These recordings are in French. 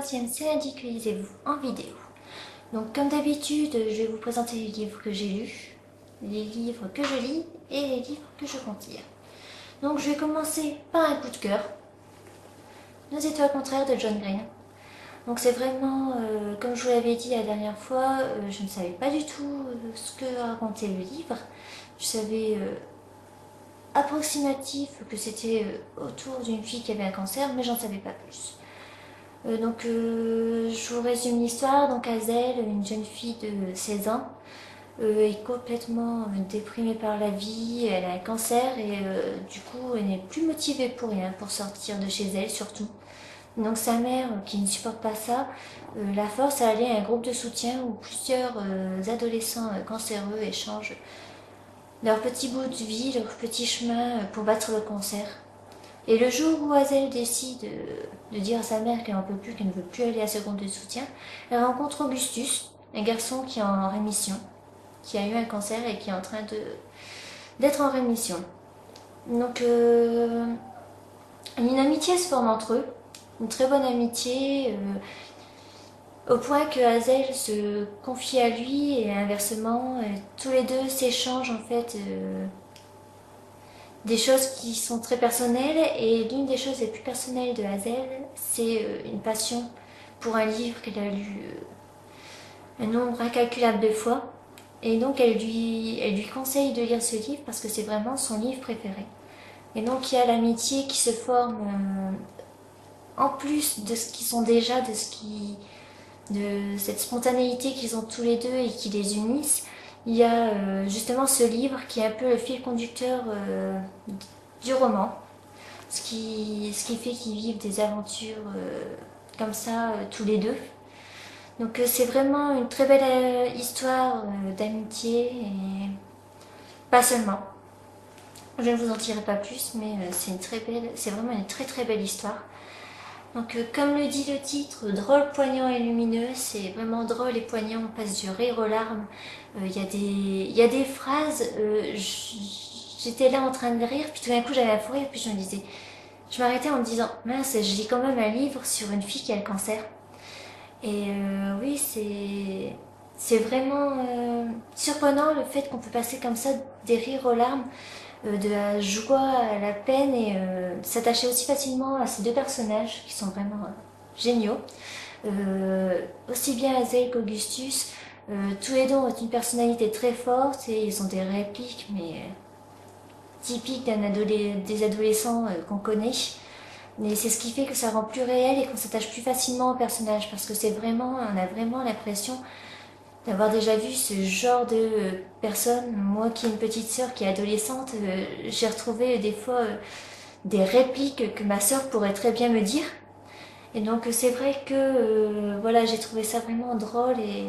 troisième, c'est Indiquez-vous en vidéo. Donc comme d'habitude, je vais vous présenter les livres que j'ai lus, les livres que je lis et les livres que je compte lire. Donc je vais commencer par un coup de cœur, Nos étoiles contraires de John Green. Donc c'est vraiment, comme je vous l'avais dit la dernière fois, je ne savais pas du tout ce que racontait le livre. Je savais approximatif que c'était autour d'une fille qui avait un cancer, mais j'en savais pas plus. Je vous résume l'histoire. Donc Hazel, une jeune fille de 16 ans, est complètement déprimée par la vie, elle a un cancer et du coup elle n'est plus motivée pour rien, pour sortir de chez elle surtout. Donc sa mère, qui ne supporte pas ça, la force à aller à un groupe de soutien où plusieurs adolescents cancéreux échangent leur petit bout de vie, leur petit chemin pour battre le cancer. Et le jour où Hazel décide de dire à sa mère qu'elle n'en peut plus, qu'elle ne veut plus aller à ce groupe de soutien, elle rencontre Augustus, un garçon qui est en rémission, qui a eu un cancer et qui est en train d'être en rémission. Donc une amitié se forme entre eux, une très bonne amitié, au point que Hazel se confie à lui et inversement, tous les deux s'échangent en fait des choses qui sont très personnelles, et l'une des choses les plus personnelles de Hazel, c'est une passion pour un livre qu'elle a lu un nombre incalculable de fois, et donc elle lui conseille de lire ce livre parce que c'est vraiment son livre préféré. Et donc il y a l'amitié qui se forme en plus de ce qu'ils sont déjà, de cette spontanéité qu'ils ont tous les deux et qui les unissent. Il y a justement ce livre qui est un peu le fil conducteur du roman, ce qui fait qu'ils vivent des aventures comme ça tous les deux. Donc c'est vraiment une très belle histoire d'amitié, et pas seulement. Je ne vous en dirai pas plus, mais c'est vraiment une très très belle histoire. Donc comme le dit le titre, drôle, poignant et lumineux, c'est vraiment drôle et poignant, on passe du rire aux larmes. Il y a des phrases, j'étais là en train de rire, puis tout d'un coup j'avais un fou rire, puis je m'arrêtais en me disant, mince, je lis quand même un livre sur une fille qui a le cancer. Et oui, c'est vraiment surprenant le fait qu'on peut passer comme ça des rires aux larmes, de la joie à la peine, et s'attacher aussi facilement à ces deux personnages qui sont vraiment géniaux. Aussi bien Hazel qu'Augustus, tous les deux ont une personnalité très forte et ils ont des répliques mais typiques des adolescents qu'on connaît. Mais c'est ce qui fait que ça rend plus réel et qu'on s'attache plus facilement au personnage, parce que on a vraiment l'impression d'avoir déjà vu ce genre de personnes. Moi qui ai une petite sœur qui est adolescente, j'ai retrouvé des fois des répliques que ma sœur pourrait très bien me dire. Et donc c'est vrai que voilà, j'ai trouvé ça vraiment drôle et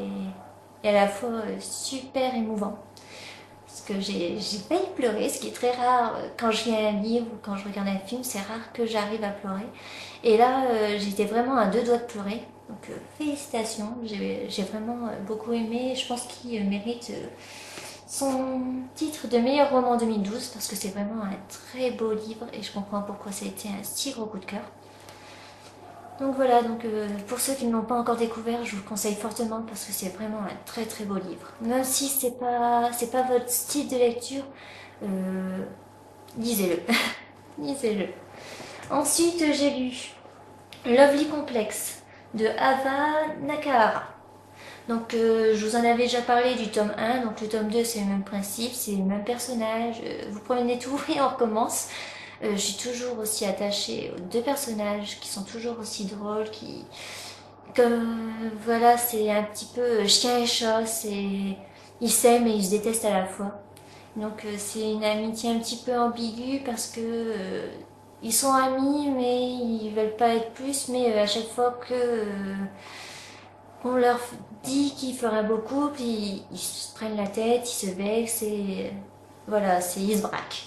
à la fois super émouvant. Parce que j'ai failli pleurer, ce qui est très rare quand je lis un livre ou quand je regarde un film, c'est rare que j'arrive à pleurer. Et là, j'étais vraiment à deux doigts de pleurer. Donc félicitations, j'ai vraiment beaucoup aimé. Je pense qu'il mérite son titre de meilleur roman 2012 parce que c'est vraiment un très beau livre et je comprends pourquoi ça a été un si gros coup de cœur. Donc voilà, pour ceux qui ne l'ont pas encore découvert, je vous le conseille fortement parce que c'est vraiment un très très beau livre. Même si c'est pas votre style de lecture, lisez-le. Lisez-le. Ensuite, j'ai lu Lovely Complex de Ava Nakahara. Donc je vous en avais déjà parlé du tome 1, donc le tome 2 c'est le même principe, c'est le même personnage, vous prenez tout et on recommence. Je suis toujours aussi attachée aux deux personnages qui sont toujours aussi drôles, voilà, c'est un petit peu chien et chat, ils s'aiment et ils se détestent à la fois. Donc c'est une amitié un petit peu ambiguë parce que ils sont amis mais ils veulent pas être plus, mais à chaque fois que on leur dit qu'il fera un beau couple, ils se prennent la tête, ils se vexent et voilà, ils se braquent.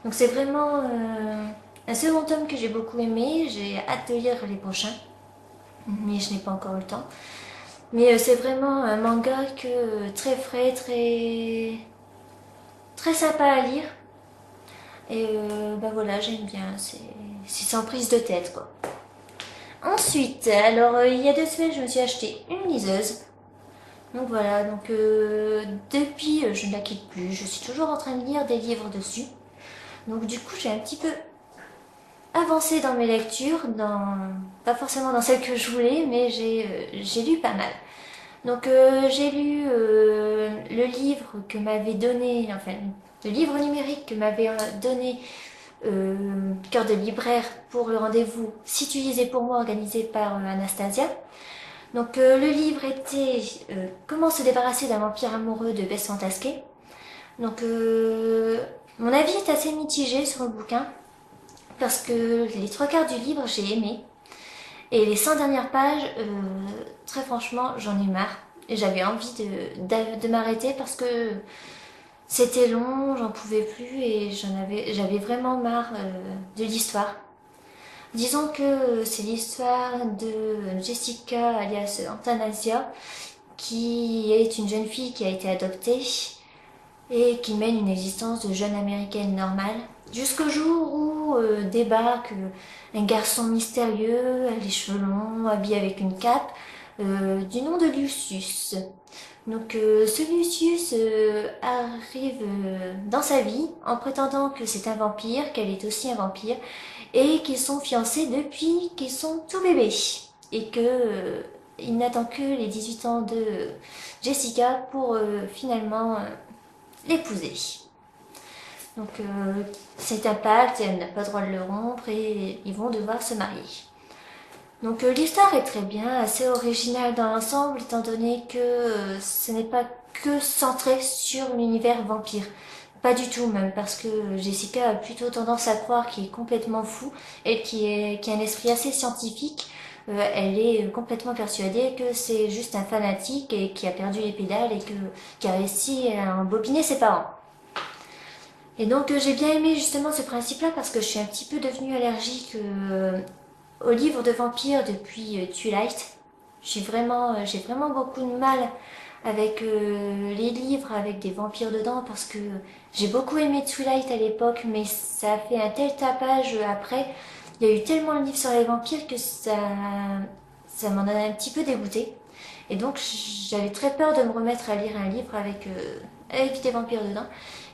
Donc c'est vraiment un second tome que j'ai beaucoup aimé, j'ai hâte de lire les prochains, mais je n'ai pas encore eu le temps. Mais c'est vraiment un manga très frais, très sympa à lire. Et voilà, j'aime bien, c'est sans prise de tête quoi. Ensuite, alors il y a 2 semaines, je me suis acheté une liseuse. Donc voilà, donc depuis, je ne la quitte plus. Je suis toujours en train de lire des livres dessus. Donc du coup, j'ai un petit peu avancé dans mes lectures, pas forcément dans celles que je voulais, mais j'ai lu pas mal. Donc j'ai lu le livre que m'avait donné, enfin le livre numérique que m'avait donné Cœur de libraire pour le rendez-vous Si tu lisais pour moi organisé par Anastasia. Donc le livre était Comment se débarrasser d'un vampire amoureux de Bess Fantasquet. Donc mon avis est assez mitigé sur le bouquin parce que les 3 quarts du livre j'ai aimé et les 100 dernières pages, très franchement, j'en ai marre. Et j'avais envie de m'arrêter parce que c'était long, j'en pouvais plus et j'avais vraiment marre de l'histoire. Disons que c'est l'histoire de Jessica alias Antanasia, qui est une jeune fille qui a été adoptée et qui mène une existence de jeune américaine normale, jusqu'au jour où débarque un garçon mystérieux, les cheveux longs, habillé avec une cape, du nom de Lucius. Donc ce Lucius arrive dans sa vie en prétendant que c'est un vampire, qu'elle est aussi un vampire, et qu'ils sont fiancés depuis qu'ils sont tout bébés. Et que il n'attend que les 18 ans de Jessica pour finalement l'épouser. Donc c'est un pacte, elle n'a pas le droit de le rompre et ils vont devoir se marier. Donc l'histoire est très bien, assez originale dans l'ensemble, étant donné que ce n'est pas que centré sur l'univers vampire. Pas du tout même, parce que Jessica a plutôt tendance à croire qu'il est complètement fou, et qui a un esprit assez scientifique. Elle est complètement persuadée que c'est juste un fanatique et qui a perdu les pédales et qui a réussi à embobiner ses parents. Et donc j'ai bien aimé justement ce principe-là parce que je suis un petit peu devenue allergique aux livres de vampires depuis Twilight. J'ai vraiment beaucoup de mal avec les livres avec des vampires dedans parce que j'ai beaucoup aimé Twilight à l'époque, mais ça a fait un tel tapage après. Il y a eu tellement de livres sur les vampires que ça m'en a un petit peu dégoûté. Et donc j'avais très peur de me remettre à lire un livre avec des vampires dedans.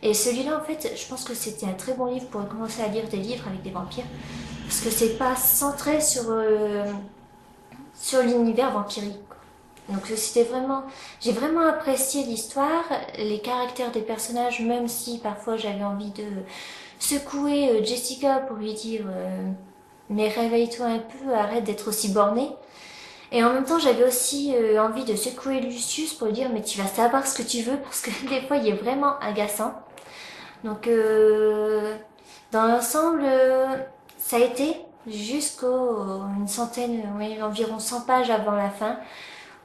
Et celui-là, en fait, je pense que c'était un très bon livre pour commencer à lire des livres avec des vampires. Parce que c'est pas centré sur l'univers vampirique. Donc j'ai vraiment apprécié l'histoire, les caractères des personnages, même si parfois j'avais envie de secouer Jessica pour lui dire mais réveille-toi un peu, arrête d'être aussi bornée. Et en même temps j'avais aussi envie de secouer Lucius pour lui dire mais tu vas savoir ce que tu veux parce que des fois il est vraiment agaçant. Donc dans l'ensemble ça a été jusqu'au une centaine, oui, environ 100 pages avant la fin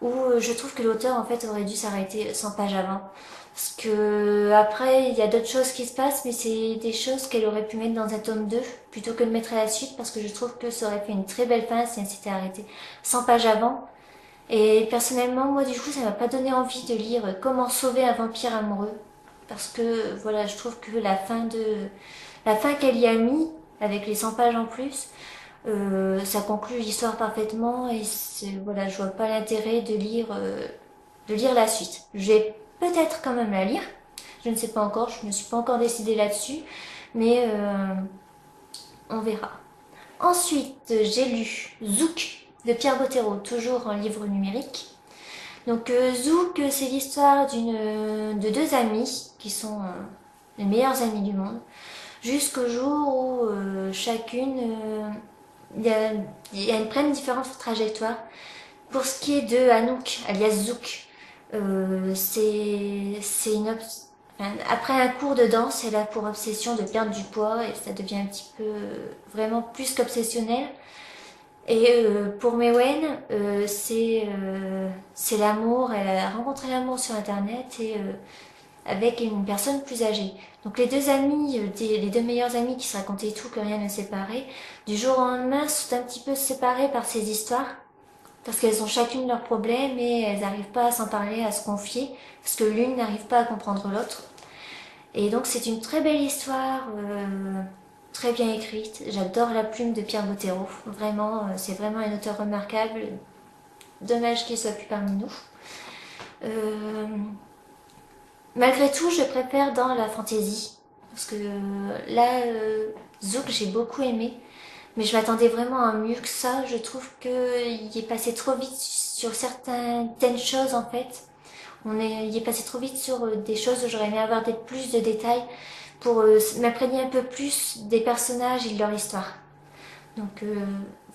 où je trouve que l'auteur en fait aurait dû s'arrêter 100 pages avant. Parce que après il y a d'autres choses qui se passent, mais c'est des choses qu'elle aurait pu mettre dans un tome 2 plutôt que de mettre à la suite parce que je trouve que ça aurait fait une très belle fin si elle s'était arrêtée 100 pages avant. Et personnellement, moi du coup, ça m'a pas donné envie de lire Comment sauver un vampire amoureux. Parce que voilà, je trouve que la fin qu'elle y a mis, avec les 100 pages en plus, ça conclut l'histoire parfaitement et voilà, je vois pas l'intérêt de lire la suite. Je vais peut-être quand même la lire, je ne sais pas encore, je ne me suis pas encore décidée là-dessus, mais on verra. Ensuite, j'ai lu Zouk de Pierre Bottero, toujours en livre numérique. Donc Zouk, c'est l'histoire de 2 amies qui sont les meilleures amies du monde, jusqu'au jour où chacune elles prennent différentes trajectoires. Pour ce qui est de Anouk, alias Zouk, c'est enfin, après un cours de danse, elle a pour obsession de perdre du poids et ça devient un petit peu vraiment plus qu'obsessionnel. Et pour Mewen, c'est l'amour. Elle a rencontré l'amour sur internet et avec une personne plus âgée. Donc les 2 amies, les 2 meilleures amies qui se racontaient tout, que rien ne séparait, du jour au lendemain sont un petit peu séparées par ces histoires parce qu'elles ont chacune leurs problèmes et elles n'arrivent pas à s'en parler, à se confier, parce que l'une n'arrive pas à comprendre l'autre. Et donc c'est une très belle histoire, très bien écrite. J'adore la plume de Pierre Bottero. Vraiment, c'est vraiment un auteur remarquable. Dommage qu'il soit plus parmi nous. Malgré tout, je préfère dans la fantasy. Parce que là, Zouk, j'ai beaucoup aimé. Mais je m'attendais vraiment à mieux que ça. Je trouve qu'il est passé trop vite sur certaines choses en fait. Il est passé trop vite sur des choses où j'aurais aimé avoir plus de détails pour m'imprégner un peu plus des personnages et de leur histoire. Donc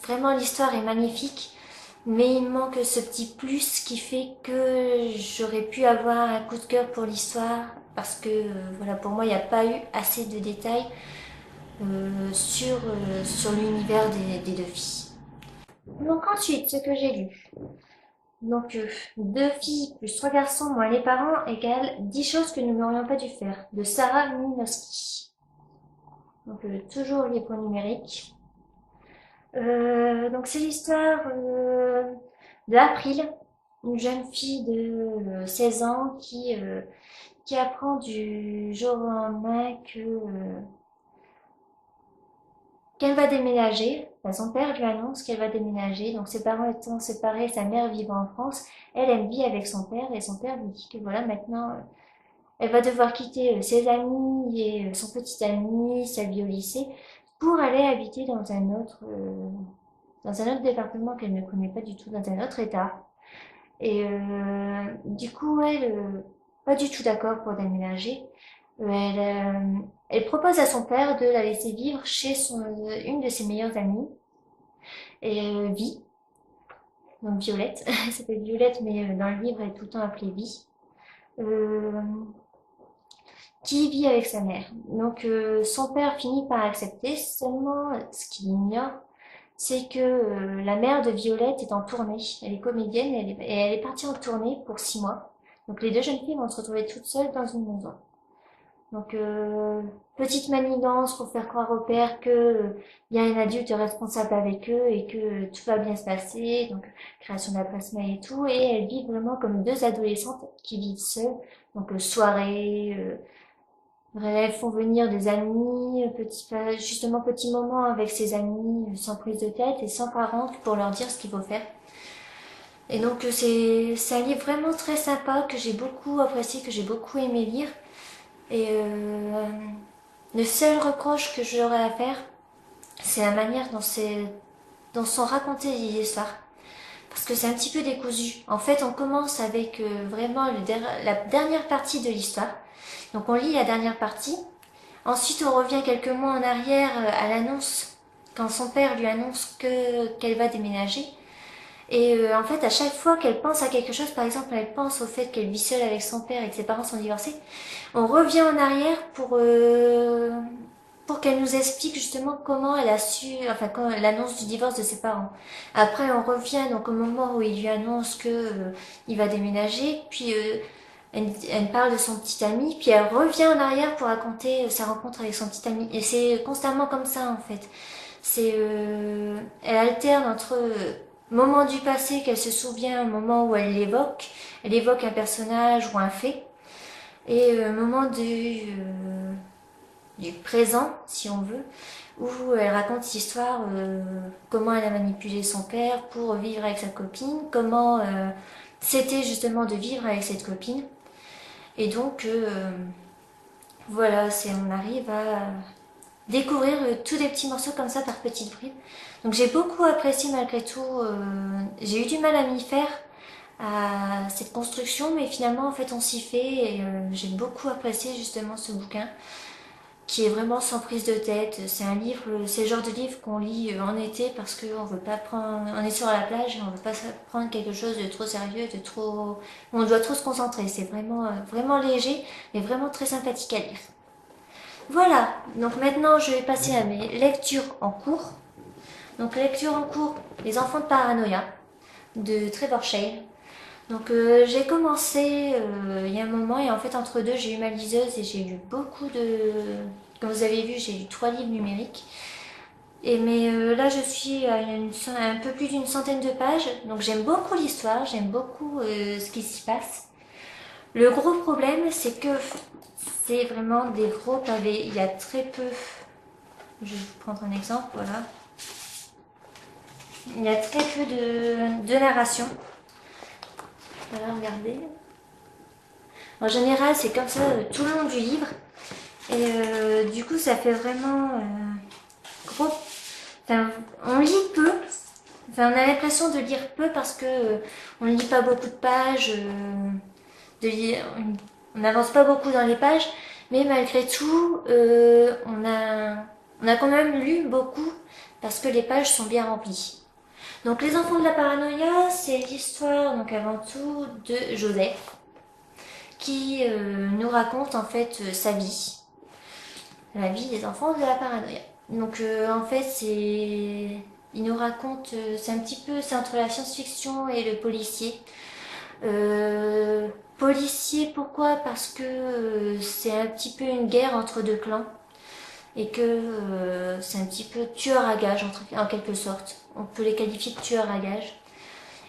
vraiment l'histoire est magnifique, mais il manque ce petit plus qui fait que j'aurais pu avoir un coup de cœur pour l'histoire parce que voilà, pour moi il n'y a pas eu assez de détails sur l'univers des deux filles. Donc ensuite, ce que j'ai lu. Donc, 2 filles plus 3 garçons moins les parents égale 10 choses que nous n'aurions pas dû faire, de Sarah Minowski. Donc, toujours livre numérique. Donc, c'est l'histoire d'April, une jeune fille de 16 ans qui apprend du jour au lendemain qu'elle va déménager. Enfin, son père lui annonce qu'elle va déménager. Donc ses parents étant séparés, sa mère vivant en France, elle vit avec son père et son père lui dit que voilà, maintenant, elle va devoir quitter ses amis et son petit ami, sa vie au lycée, pour aller habiter dans un autre département qu'elle ne connaît pas du tout, dans un autre état. Et du coup, pas du tout d'accord pour déménager. Elle propose à son père de la laisser vivre chez une de ses meilleures amies, et Vi, donc Violette. Elle s'appelle Violette, mais dans le livre, elle est tout le temps appelée Vi, euh, qui vit avec sa mère. Donc son père finit par accepter, seulement ce qu'il ignore, c'est que la mère de Violette est en tournée. Elle est comédienne et elle est partie en tournée pour 6 mois. Donc les deux jeunes filles vont se retrouver toutes seules dans une maison. Donc, petite manigance pour faire croire au père que il y a un adulte responsable avec eux et que tout va bien se passer. Donc, création d'adresse mail et tout. Et elles vivent vraiment comme 2 adolescentes qui vivent seules. Donc, soirée, elles font venir des amis, justement petit moment avec ses amis, sans prise de tête et sans parents pour leur dire ce qu'il faut faire. Et donc, c'est un livre vraiment très sympa que j'ai beaucoup apprécié, que j'ai beaucoup aimé lire. Et le seul reproche que j'aurais à faire, c'est la manière dont sont racontées les histoires. Parce que c'est un petit peu décousu. En fait, on commence avec vraiment la dernière partie de l'histoire. Donc on lit la dernière partie. Ensuite, on revient quelques mois en arrière à l'annonce, quand son père lui annonce qu'elle va déménager. Et en fait, à chaque fois qu'elle pense à quelque chose, par exemple, elle pense au fait qu'elle vit seule avec son père et que ses parents sont divorcés, on revient en arrière pour qu'elle nous explique justement comment elle a su, enfin, quand l'annonce du divorce de ses parents. Après, on revient donc au moment où il lui annonce que il va déménager, puis elle parle de son petit ami, puis elle revient en arrière pour raconter sa rencontre avec son petit ami. Et c'est constamment comme ça en fait. Elle alterne entre moment du passé qu'elle se souvient, un moment où elle évoque un personnage ou un fait, et moment du présent, si on veut, où elle raconte l'histoire, comment elle a manipulé son père pour vivre avec sa copine, comment c'était justement de vivre avec cette copine. Et donc, voilà, on arrive à découvrir tous des petits morceaux comme ça par petites bribes. Donc j'ai beaucoup apprécié malgré tout. J'ai eu du mal à m'y faire à cette construction, mais finalement en fait on s'y fait et j'ai beaucoup apprécié justement ce bouquin qui est vraiment sans prise de tête. C'est le genre de livre qu'on lit en été parce qu'on veut pas on est sur la plage et on veut pas prendre quelque chose de trop sérieux, on doit trop se concentrer. C'est vraiment vraiment léger et vraiment très sympathique à lire. Voilà, donc maintenant je vais passer à mes lectures en cours. Donc lecture en cours, Les enfants de paranoïa de Trevor Shale. Donc j'ai commencé il y a un moment et en fait entre deux j'ai eu ma liseuse et j'ai lu beaucoup comme vous avez vu j'ai lu 3 livres numériques. Mais là je suis à un peu plus d'une centaine de pages, donc j'aime beaucoup l'histoire, j'aime beaucoup ce qui s'y passe. Le gros problème c'est que c'est vraiment des gros pavés, il y a très peu Je vais vous prendre un exemple, voilà. Il y a très peu de narration. Voilà, regardez. En général, c'est comme ça tout le long du livre. Et du coup, ça fait vraiment gros. Enfin, on lit peu. Enfin, on a l'impression de lire peu parce que on ne lit pas beaucoup de pages. On n'avance pas beaucoup dans les pages. Mais malgré tout, on a quand même lu beaucoup parce que les pages sont bien remplies. Donc, Les Enfants de la Paranoïa, c'est l'histoire, donc avant tout, de Joseph qui nous raconte en fait sa vie, la vie des enfants de la paranoïa. Donc en fait il nous raconte, c'est un petit peu, c'est entre la science-fiction et le policier. Policier pourquoi? Parce que c'est un petit peu une guerre entre deux clans et que c'est un petit peu tueur à gages en quelque sorte. On peut les qualifier de tueurs à gages.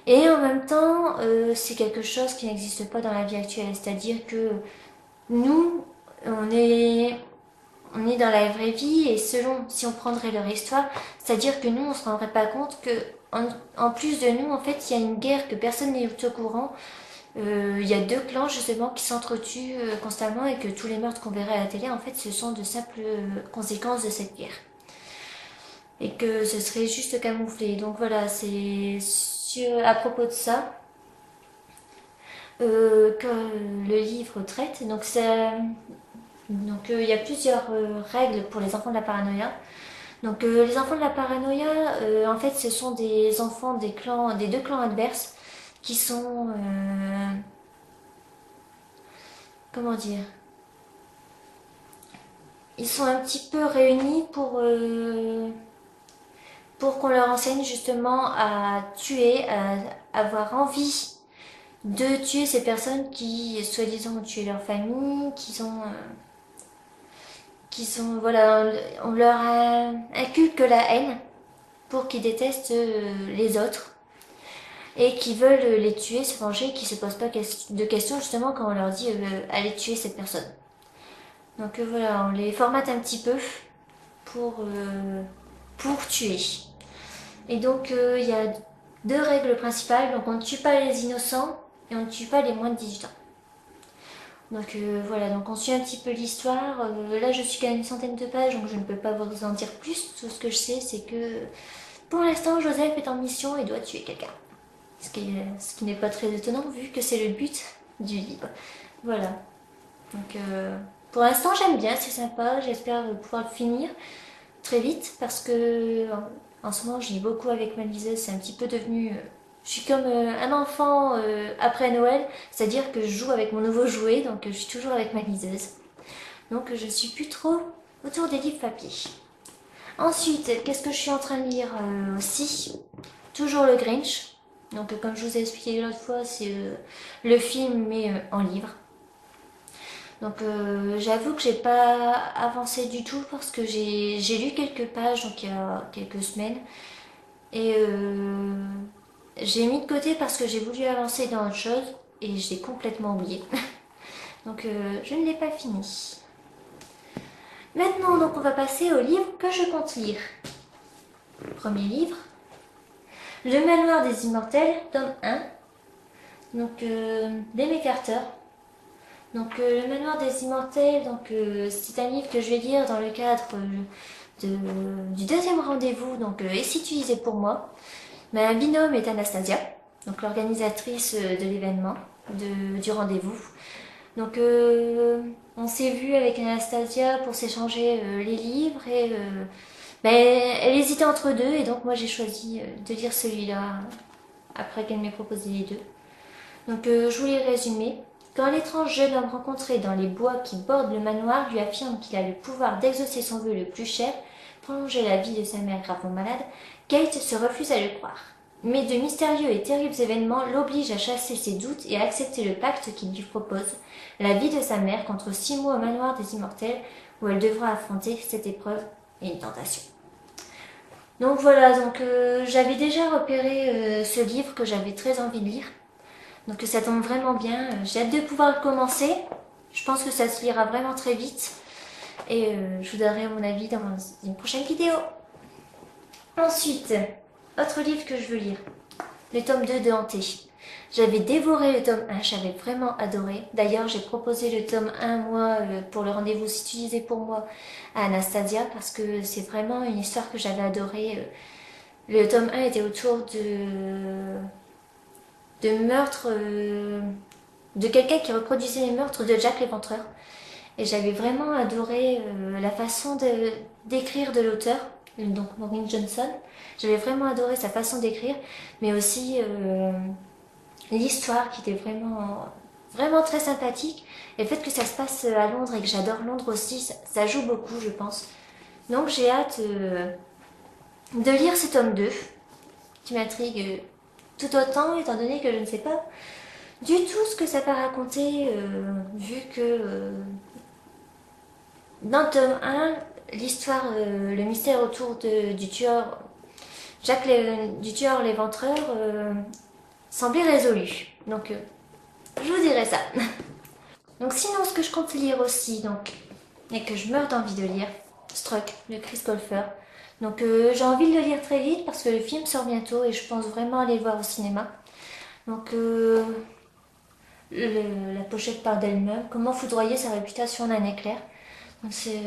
Et en même temps, c'est quelque chose qui n'existe pas dans la vie actuelle. C'est-à-dire que nous, on est dans la vraie vie et selon, si on prendrait leur histoire, c'est-à-dire que nous, on ne se rendrait pas compte que en plus de nous, en fait, il y a une guerre que personne n'est au courant. Il y a deux clans justement qui s'entretuent constamment et que tous les meurtres qu'on verrait à la télé, en fait, ce sont de simples conséquences de cette guerre. Et que ce serait juste camouflé. Donc voilà, c'est à propos de ça que le livre traite. Donc il y a plusieurs règles pour les enfants de la paranoïa. Donc les enfants de la paranoïa, en fait, ce sont des enfants des deux clans adverses qui sont comment dire, ils sont un petit peu réunis pour qu'on leur enseigne justement à tuer, à avoir envie de tuer ces personnes qui soi-disant ont tué leur famille, voilà, on leur inculque la haine pour qu'ils détestent les autres et qui veulent les tuer, se venger, qui se posent pas de questions justement quand on leur dit allez tuer cette personne. Donc voilà, on les formate un petit peu pour tuer. Et donc il y a deux règles principales, donc on ne tue pas les innocents et on ne tue pas les moins de 18 ans. Donc voilà, donc on suit un petit peu l'histoire. Là je suis qu'à une centaine de pages, donc je ne peux pas vous en dire plus. Tout ce que je sais, c'est que pour l'instant Joseph est en mission et doit tuer quelqu'un. Ce qui n'est pas très étonnant vu que c'est le but du livre. Voilà. Donc pour l'instant j'aime bien, c'est sympa, j'espère pouvoir le finir très vite parce que en ce moment je lis beaucoup avec ma liseuse, c'est un petit peu devenu... je suis comme un enfant après Noël, c'est-à-dire que je joue avec mon nouveau jouet, donc je suis toujours avec ma liseuse. Donc je suis plus trop autour des livres papier. Ensuite, qu'est-ce que je suis en train de lire aussi? Toujours le Grinch. Donc comme je vous ai expliqué l'autre fois, c'est le film mais en livre. Donc j'avoue que j'ai pas avancé du tout parce que j'ai lu quelques pages donc il y a quelques semaines et j'ai mis de côté parce que j'ai voulu avancer dans autre chose et j'ai complètement oublié. Donc je ne l'ai pas fini. Maintenant donc on va passer au livre que je compte lire. Premier livre, Le Manoir des Immortels, tome 1, donc d'Aimé Carter. Donc Le Manoir des Immortels, donc c'est un livre que je vais lire dans le cadre du deuxième rendez-vous, donc Et si tu lisais pour moi. Ma binôme est Anastasia, donc l'organisatrice de l'événement, du rendez-vous. Donc on s'est vu avec Anastasia pour s'échanger les livres et elle hésitait entre deux et donc moi j'ai choisi de lire celui-là après qu'elle m'ait proposé les deux. Donc je vous les résumer. Quand l'étrange jeune homme rencontré dans les bois qui bordent le manoir lui affirme qu'il a le pouvoir d'exaucer son vœu le plus cher, prolonger la vie de sa mère gravement malade, Kate se refuse à le croire. Mais de mystérieux et terribles événements l'obligent à chasser ses doutes et à accepter le pacte qu'il lui propose, la vie de sa mère contre 6 mois au manoir des immortels, où elle devra affronter cette épreuve et une tentation. Donc voilà, donc j'avais déjà repéré ce livre que j'avais très envie de lire. Donc ça tombe vraiment bien, j'ai hâte de pouvoir le commencer. Je pense que ça se lira vraiment très vite. Et je vous donnerai mon avis dans une prochaine vidéo. Ensuite, autre livre que je veux lire, le tome 2 de Hanté. J'avais dévoré le tome 1, j'avais vraiment adoré. D'ailleurs, j'ai proposé le tome 1, moi, pour le rendez-vous utilisé pour moi à Anastasia, parce que c'est vraiment une histoire que j'avais adorée. Le tome 1 était autour de meurtres, de quelqu'un qui reproduisait les meurtres de Jack l'Éventreur. Et j'avais vraiment adoré la façon d'écrire de l'auteur, donc Maureen Johnson. J'avais vraiment adoré sa façon d'écrire, mais aussi l'histoire qui était vraiment très sympathique. Et le fait que ça se passe à Londres et que j'adore Londres aussi, ça joue beaucoup, je pense. Donc j'ai hâte de lire ce tome 2, qui m'intrigue tout autant, étant donné que je ne sais pas du tout ce que ça va raconter, vu que dans le tome 1, l'histoire, le mystère autour du tueur, du tueur l'éventreur, semblait résolu. Donc, je vous dirai ça. Donc, sinon, ce que je compte lire aussi, donc, et que je meurs d'envie de lire, Struck, de Chris Colfer. Donc, j'ai envie de le lire très vite parce que le film sort bientôt et je pense vraiment aller le voir au cinéma. Donc, la pochette parle d'elle-même. Comment foudroyer sa réputation d'un éclair. Donc, c'est.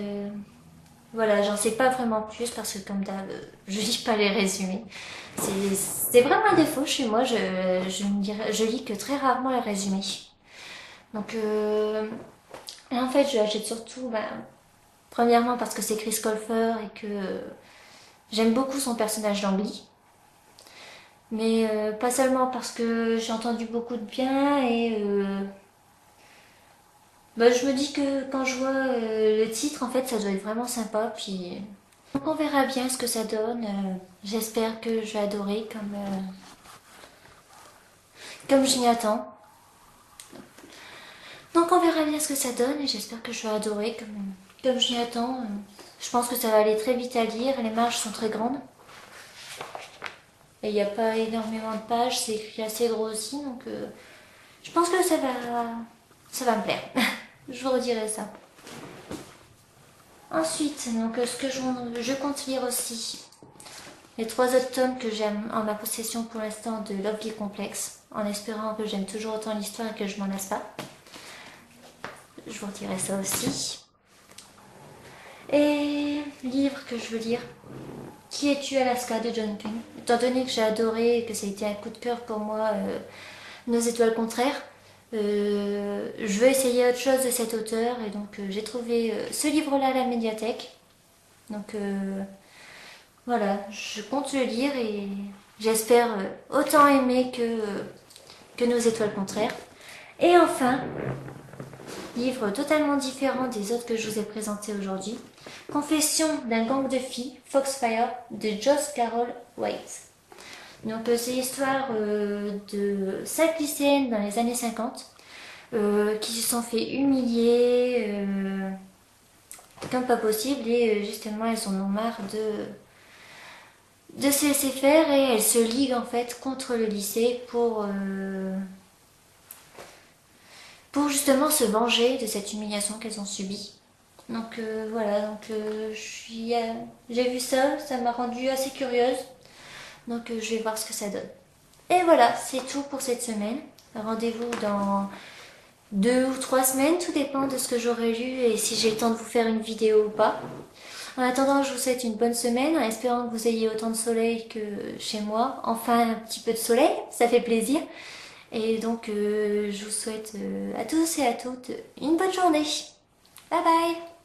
Voilà, j'en sais pas vraiment plus parce que comme d'hab, je lis pas les résumés. C'est vraiment un défaut chez moi, je lis que très rarement les résumés. Donc en fait je l'achète surtout, premièrement parce que c'est Chris Colfer et que j'aime beaucoup son personnage d'Angly. Mais pas seulement parce que j'ai entendu beaucoup de bien et je me dis que quand je vois le titre, en fait, ça doit être vraiment sympa. Puis, donc on verra bien ce que ça donne. J'espère que je vais adorer comme je m'y attends. Donc on verra bien ce que ça donne et j'espère que je vais adorer comme je m'y attends. Je pense que ça va aller très vite à lire. Les marges sont très grandes. Et il n'y a pas énormément de pages. C'est écrit assez gros aussi. Donc je pense que ça va me plaire. Je vous redirai ça. Ensuite, donc, ce que je compte lire aussi, les 3 autres tomes que j'aime en ma possession pour l'instant de Lovely Complex, en espérant que j'aime toujours autant l'histoire et que je m'en lasse pas. Je vous redirai ça aussi. Et livre que je veux lire, Qui es-tu Alaska de John King. Étant donné que j'ai adoré et que ça a été un coup de cœur pour moi, Nos étoiles contraires, je veux essayer autre chose de cet auteur et donc j'ai trouvé ce livre-là à la médiathèque. Donc voilà, je compte le lire et j'espère autant aimer que Nos étoiles contraires. Et enfin, livre totalement différent des autres que je vous ai présentés aujourd'hui, Confession d'un gang de filles, Foxfire, de Joss Carol White. Donc c'est l'histoire de 5 lycéennes dans les années 50 qui se sont fait humilier comme pas possible et justement elles en ont marre de se laisser faire et elles se liguent en fait contre le lycée pour justement se venger de cette humiliation qu'elles ont subie. Donc voilà, donc j'ai vu ça, ça m'a rendue assez curieuse. Donc je vais voir ce que ça donne. Et voilà, c'est tout pour cette semaine. Rendez-vous dans 2 ou 3 semaines, tout dépend de ce que j'aurai lu et si j'ai le temps de vous faire une vidéo ou pas. En attendant, je vous souhaite une bonne semaine en espérant que vous ayez autant de soleil que chez moi. Enfin, un petit peu de soleil, ça fait plaisir. Et donc, je vous souhaite à tous et à toutes une bonne journée. Bye bye!